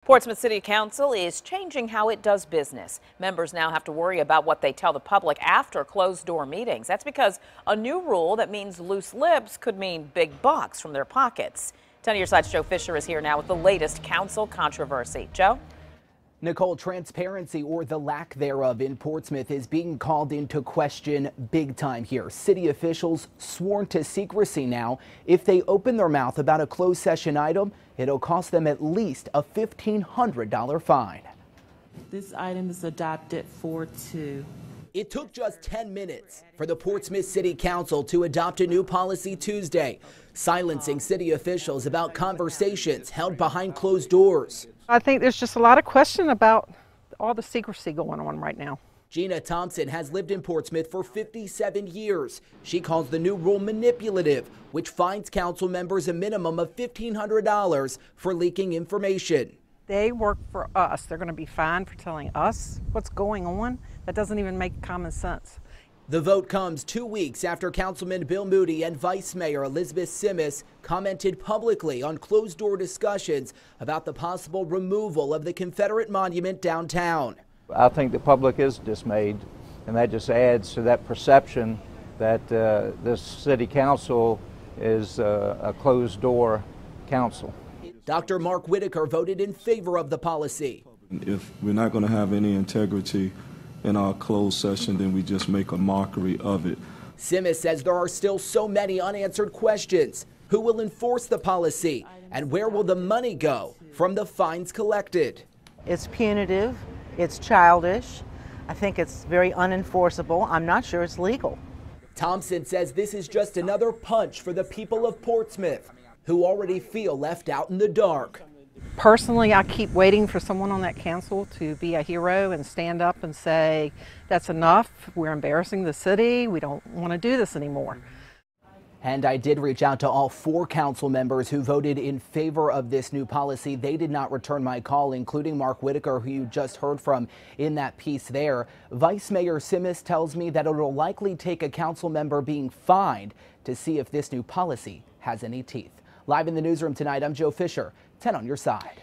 Portsmouth City Council is changing how it does business. Members now have to worry about what they tell the public after closed-door meetings. That's because a new rule that means loose lips could mean big bucks from their pockets. 10 on your side's Joe Fisher is here now with the latest council controversy. Joe? Nicole, transparency, or the lack thereof, in Portsmouth is being called into question big time here. City officials sworn to secrecy now. If they open their mouth about a closed session item, it'll cost them at least a $1,500 fine. This item is adopted 4-2. It took just 10 minutes for the Portsmouth City Council to adopt a new policy Tuesday, silencing city officials about conversations held behind closed doors. I think there's just a lot of question about all the secrecy going on right now. Gina Thompson has lived in Portsmouth for 57 years. She calls the new rule manipulative, which fines council members a minimum of $1,500 for leaking information. They work for us. They're going to be fined for telling us what's going on. That doesn't even make common sense. The vote comes 2 weeks after Councilman Bill Moody and Vice Mayor Elizabeth Simis commented publicly on closed-door discussions about the possible removal of the Confederate monument downtown. I think the public is dismayed, and that just adds to that perception that this city council is a closed-door council. Dr. Mark Whitaker voted in favor of the policy. If we're not going to have any integrity in our closed session, then we just make a mockery of it. Simis says there are still so many unanswered questions. Who will enforce the policy? And where will the money go from the fines collected? It's punitive. It's childish. I think it's very unenforceable. I'm not sure it's legal. Thompson says this is just another punch for the people of Portsmouth, who already feel left out in the dark. Personally, I keep waiting for someone on that council to be a hero and stand up and say, that's enough, we're embarrassing the city, we don't want to do this anymore. And I did reach out to all 4 council members who voted in favor of this new policy. They did not return my call, including Mark Whitaker, who you just heard from in that piece there. Vice Mayor Simis tells me that it'll likely take a council member being fined to see if this new policy has any teeth. Live in the newsroom tonight, I'm Joe Fisher, 10 on your side.